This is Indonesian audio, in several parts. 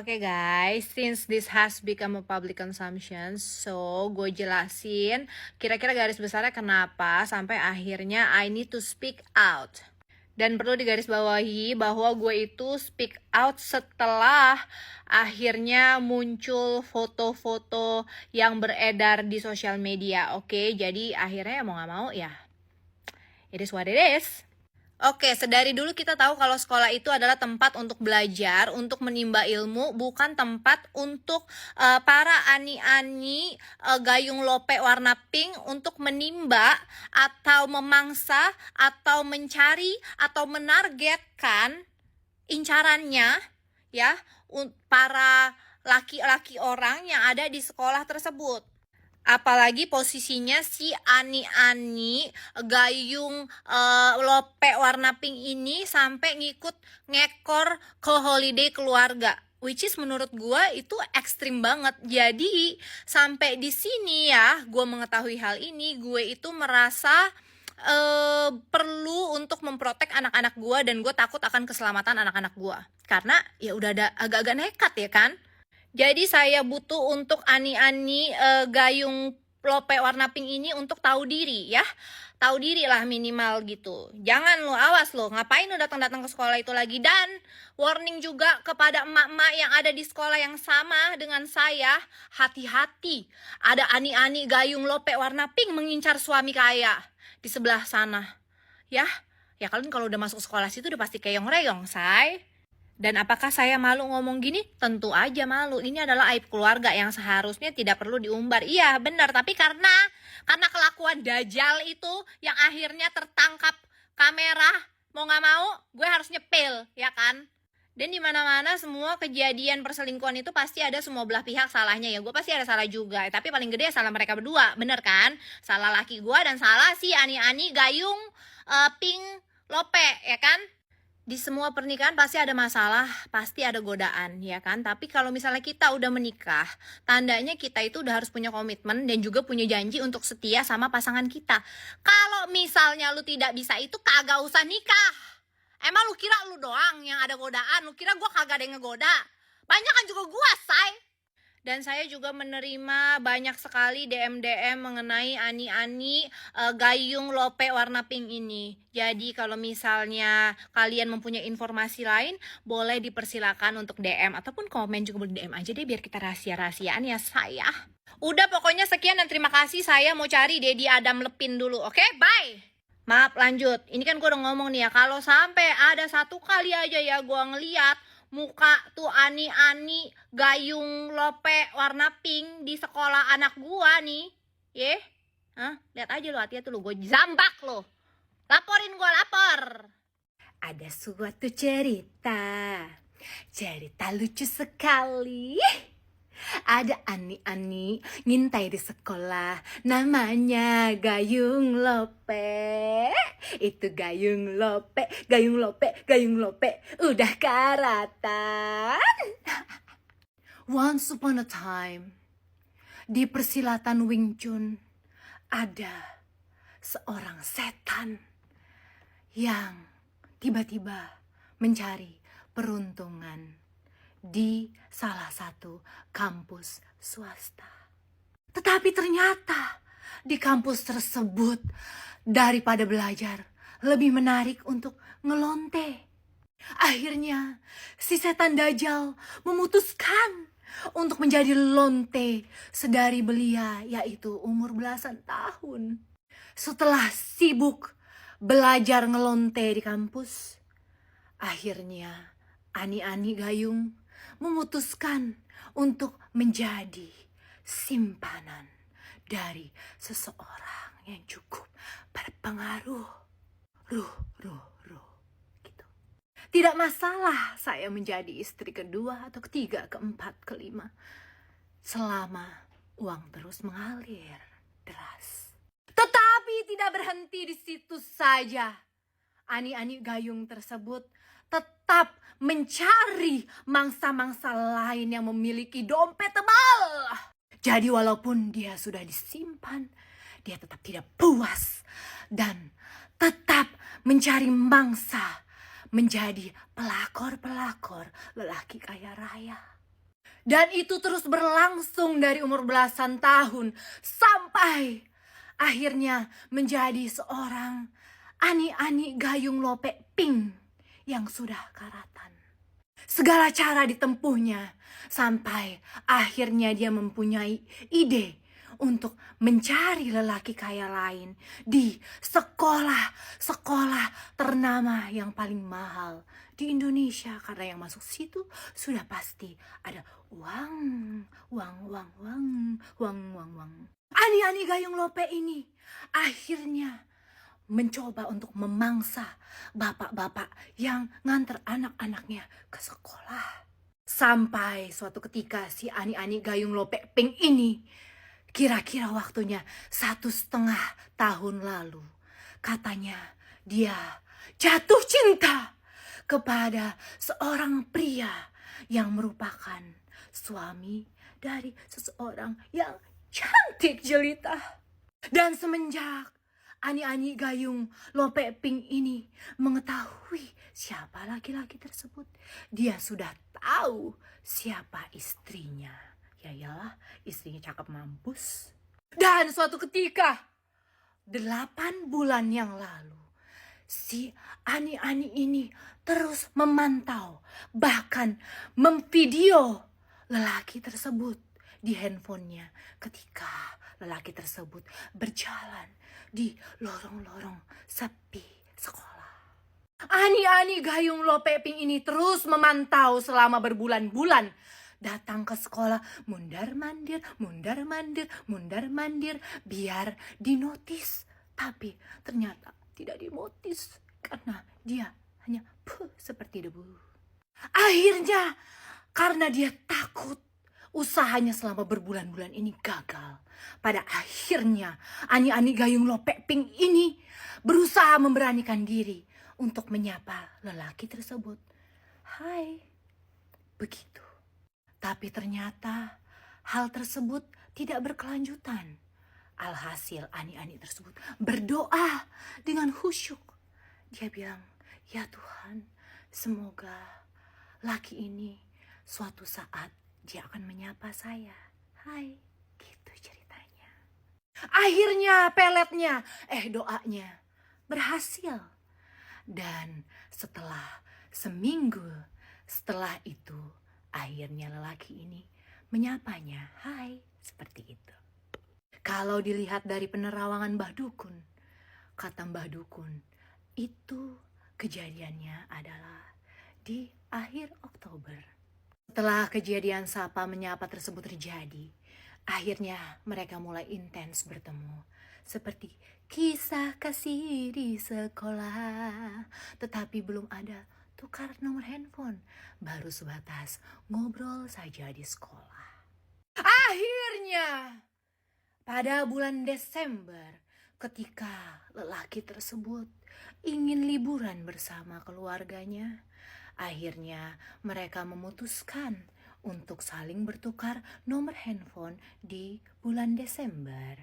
Oke guys, since this has become a public consumption, so gue jelasin kira-kira garis besarnya kenapa sampai akhirnya I need to speak out. Dan perlu digarisbawahi bahwa gue itu speak out setelah akhirnya muncul foto-foto yang beredar di sosial media. Oke, jadi akhirnya mau gak mau ya, it is what it is. Oke, sedari dulu kita tahu kalau sekolah itu adalah tempat untuk belajar, untuk menimba ilmu, bukan tempat untuk para ani-ani gayung lope warna pink untuk menimba atau memangsa atau mencari atau menargetkan incarannya ya para laki-laki orang yang ada di sekolah tersebut. Apalagi posisinya si ani-ani gayung lope warna pink ini sampai ngikut ngekor ke holiday keluarga, which is menurut gue itu ekstrim banget. Jadi sampai di sini ya gue mengetahui hal ini, gue itu merasa perlu untuk memprotek anak-anak gue, dan gue takut akan keselamatan anak-anak gue karena ya udah ada agak-agak nekat ya kan. Jadi saya butuh untuk ani-ani gayung lope warna pink ini untuk tahu diri ya. Tahu diri lah minimal gitu. Jangan lo, awas lo, ngapain lo datang-datang ke sekolah itu lagi. Dan warning juga kepada emak-emak yang ada di sekolah yang sama dengan saya. Hati-hati, ada ani-ani gayung lope warna pink mengincar suami kaya di sebelah sana. Ya kalian kalau udah masuk sekolah situ udah pasti keong-reyong, say. Dan apakah saya malu ngomong gini? Tentu aja malu. Ini adalah aib keluarga yang seharusnya tidak perlu diumbar. Iya benar, tapi karena kelakuan Dajjal itu yang akhirnya tertangkap kamera, mau gak mau gue harus nyepil, ya kan? Dan di mana-mana semua kejadian perselingkuhan itu pasti ada semua belah pihak salahnya ya. Gue pasti ada salah juga, tapi paling gede salah mereka berdua, bener kan? Salah laki gue dan salah si ani-ani gayung pink lope, ya kan? Di semua pernikahan pasti ada masalah, pasti ada godaan, ya kan? Tapi kalau misalnya kita udah menikah, tandanya kita itu udah harus punya komitmen dan juga punya janji untuk setia sama pasangan kita. Kalau misalnya lu tidak bisa itu, kagak usah nikah. Emang lu kira lu doang yang ada godaan? Lu kira gua kagak ada yang ngegoda? Banyak kan juga gua, say. Dan saya juga menerima banyak sekali DM-DM mengenai ani-ani gayung lope warna pink ini. Jadi kalau misalnya kalian mempunyai informasi lain, boleh dipersilakan untuk DM ataupun komen juga boleh DM aja deh, biar kita rahasia-rahasiaan ya saya. Udah pokoknya sekian dan terima kasih, saya mau cari Dedi Adam Lepin dulu, oke? Bye! Maaf lanjut, ini kan gue udah ngomong nih ya, kalau sampai ada satu kali aja ya gue ngeliat muka tuh ani-ani gayung lope warna pink di sekolah anak gua nih, lihat aja lo, hati-hati lo, gue zambak lo, laporin gua, lapor. Ada suatu cerita lucu sekali. Ada ani-ani ngintai di sekolah, namanya gayung lope. Itu gayung lope, udah karatan. Once upon a time, di persilatan Wing Chun, ada seorang setan yang tiba-tiba mencari peruntungan di salah satu kampus swasta. Tetapi ternyata di kampus tersebut, daripada belajar, lebih menarik untuk ngelonte. Akhirnya si setan Dajjal memutuskan untuk menjadi lonte sedari belia, yaitu umur belasan tahun. Setelah sibuk belajar ngelonte di kampus, akhirnya ani-ani gayung memutuskan untuk menjadi simpanan dari seseorang yang cukup berpengaruh. Gitu. Tidak masalah saya menjadi istri kedua atau ketiga, keempat, kelima, selama uang terus mengalir deras. Tetapi tidak berhenti di situ saja. Ani-ani gayung tersebut tetap mencari mangsa-mangsa lain yang memiliki dompet tebal. Jadi walaupun dia sudah disimpan, dia tetap tidak puas dan tetap mencari mangsa, menjadi pelakor-pelakor lelaki kaya raya. Dan itu terus berlangsung dari umur belasan tahun sampai akhirnya menjadi seorang Ani-Ani Gayung Lope Pink yang sudah karatan. Segala cara ditempuhnya sampai akhirnya dia mempunyai ide untuk mencari lelaki kaya lain di sekolah ternama yang paling mahal di Indonesia, karena yang masuk situ sudah pasti ada uang. Ani-Ani Gayung Lope ini akhirnya mencoba untuk memangsa bapak-bapak yang nganter anak-anaknya ke sekolah. Sampai suatu ketika si Ani-Ani Gayung Lope Pink ini, kira-kira waktunya 1,5 tahun lalu, katanya dia jatuh cinta kepada seorang pria yang merupakan suami dari seseorang yang cantik jelita. Dan semenjak Ani-Ani Gayung Lope Pink ini mengetahui siapa laki-laki tersebut, dia sudah tahu siapa istrinya. Ya iyalah, istrinya cakep mampus. Dan suatu ketika 8 bulan yang lalu, si Ani-Ani ini terus memantau, bahkan memvideo lelaki tersebut di handphonenya ketika lelaki tersebut berjalan di lorong-lorong sepi sekolah. Ani-Ani Gayung Lope Pink ini terus memantau selama berbulan-bulan, datang ke sekolah mundar-mandir biar dinotis. Tapi ternyata tidak dinotis karena dia hanya seperti debu. Akhirnya karena dia takut usahanya selama berbulan-bulan ini gagal, pada akhirnya Ani-Ani Gayung Lope Pink ini berusaha memberanikan diri untuk menyapa lelaki tersebut. Hai, begitu. Tapi ternyata hal tersebut tidak berkelanjutan. Alhasil Ani-Ani tersebut berdoa dengan khusyuk. Dia bilang, ya Tuhan, semoga laki ini suatu saat dia akan menyapa saya. Hai, gitu ceritanya. Akhirnya doanya berhasil. Dan setelah seminggu setelah itu, akhirnya lelaki ini menyapanya. Hai, seperti itu. Kalau dilihat dari penerawangan Mbah Dukun, kata Mbah Dukun, itu kejadiannya adalah di akhir Oktober. Setelah kejadian sapa menyapa tersebut terjadi, akhirnya mereka mulai intens bertemu. Seperti kisah kasih di sekolah, tetapi belum ada tukar nomor handphone, baru sebatas ngobrol saja di sekolah. Akhirnya pada bulan Desember, ketika lelaki tersebut ingin liburan bersama keluarganya, akhirnya mereka memutuskan untuk saling bertukar nomor handphone di bulan Desember.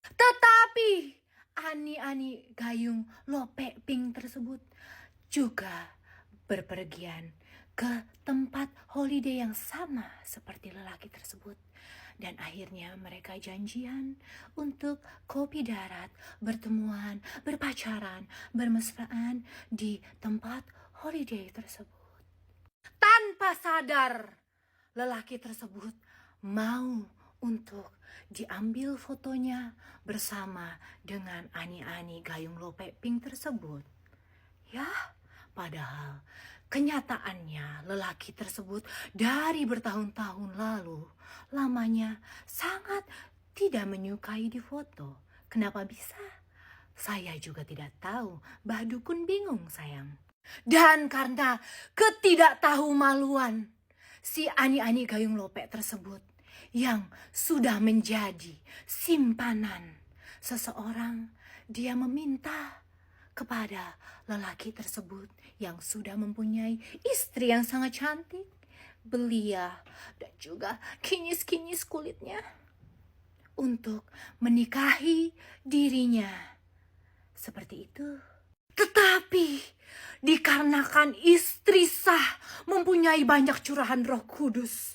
Tetapi Ani-Ani Gayung Lope Pink tersebut juga berpergian ke tempat holiday yang sama seperti lelaki tersebut. Dan akhirnya mereka janjian untuk kopi darat, bertemuan, berpacaran, bermesraan di tempat holiday tersebut. Tanpa sadar, lelaki tersebut mau untuk diambil fotonya bersama dengan Ani-Ani Gayung Lope Pink tersebut. Ya, padahal kenyataannya lelaki tersebut dari bertahun-tahun lalu lamanya sangat tidak menyukai di foto. Kenapa bisa? Saya juga tidak tahu. Mbah Dukun bingung sayang. Dan karena ketidaktahumaluan si Ani-Ani Gayung Lope tersebut yang sudah menjadi simpanan seseorang, dia meminta kepada lelaki tersebut yang sudah mempunyai istri yang sangat cantik, belia, dan juga kinyis-kinyis kulitnya, untuk menikahi dirinya. Seperti itu. Tetapi dikarenakan istri sah mempunyai banyak curahan Roh Kudus,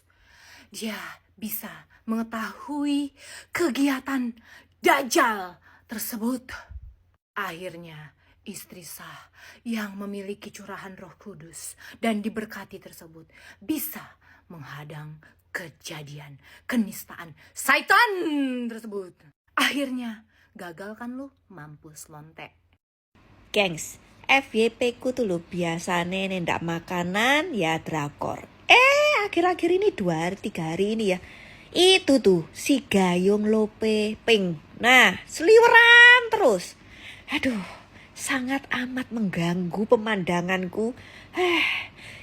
dia bisa mengetahui kegiatan Dajjal tersebut. Akhirnya istri sah yang memiliki curahan Roh Kudus dan diberkati tersebut bisa menghadang kejadian kenistaan Satan tersebut. Akhirnya gagal kan lu, mampus lontek. Gengs, FYP ku tuh lo biasanya nendak makanan ya drakor. Akhir-akhir ini 2 hari 3 hari ini ya, itu tuh si Gayung Lope Pink. Nah, seliweran terus. Aduh, sangat amat mengganggu pemandanganku.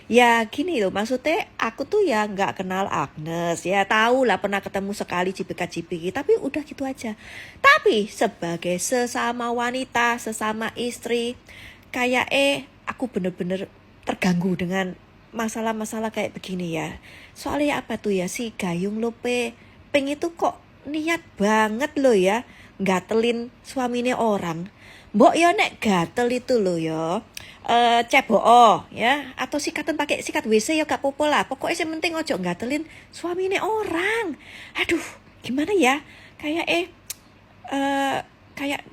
Ya gini loh, maksudnya aku tuh ya nggak kenal Agnes. Ya tahu lah, pernah ketemu sekali cipika-cipiki, tapi udah gitu aja. Tapi sebagai sesama wanita, sesama istri, kayak aku bener-bener terganggu dengan masalah-masalah kayak begini ya. Soalnya apa tuh ya, si Gayung Lope Pink itu kok niat banget loh ya gatelin suaminya orang. Mbok ya nek gatel itu loh ya, ceboo ya, atau sikatan pakai sikat WC ya gak apa-apa lah. Pokoknya yang penting ojo gatelin suaminya orang. Aduh, gimana ya? Kayak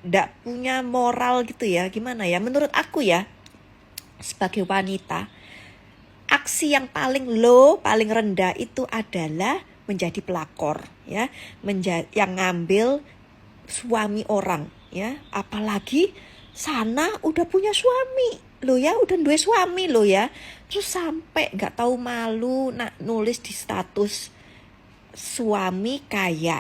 ndak punya moral gitu ya. Gimana ya? Menurut aku ya, sebagai wanita, aksi yang paling low, paling rendah itu adalah menjadi pelakor ya, yang ngambil suami orang ya, apalagi sana udah punya suami lo ya, udah dua suami lo ya, terus sampai nggak tahu malu nak nulis di status suami kaya,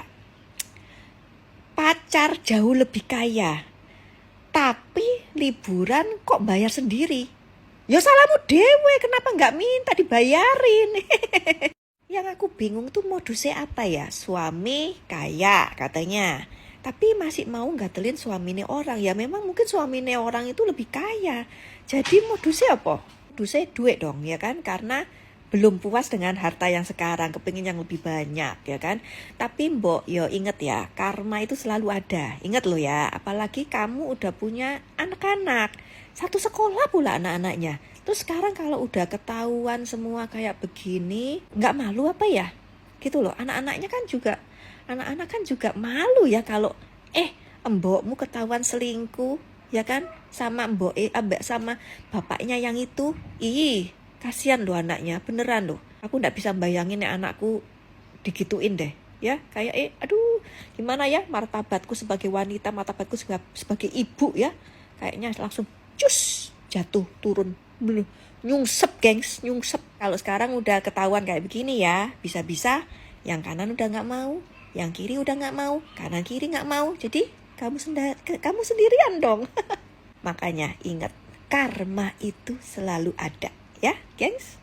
pacar jauh lebih kaya, tapi liburan kok bayar sendiri. Ya salahmu dewe, kenapa nggak minta dibayarin? Yang aku bingung tuh modusnya apa ya? Suami kaya katanya, tapi masih mau gatelin suaminya orang. Ya memang mungkin suaminya orang itu lebih kaya. Jadi modusnya apa? Modusnya duit dong ya kan? Karena belum puas dengan harta yang sekarang, kepingin yang lebih banyak ya kan. Tapi mbok yo inget ya, karma itu selalu ada. Ingat lo ya, apalagi kamu udah punya anak-anak, satu sekolah pula anak-anaknya. Terus sekarang kalau udah ketahuan semua kayak begini, nggak malu apa ya? Gitu loh, anak-anak kan juga malu ya kalau mbokmu ketahuan selingkuh ya kan, sama sama bapaknya yang itu. Kasihan loh anaknya, beneran loh. Aku nggak bisa bayangin ya anakku digituin deh. Ya, kayak aduh, gimana ya martabatku sebagai wanita, martabatku sebagai ibu ya. Kayaknya langsung cus, jatuh, turun. Nyungsep, gengs, nyungsep. Kalau sekarang udah ketahuan kayak begini ya, bisa-bisa yang kanan udah nggak mau, yang kiri udah nggak mau, kanan kiri nggak mau. Jadi kamu sendirian dong. Makanya ingat, karma itu selalu ada. Ya, gengs.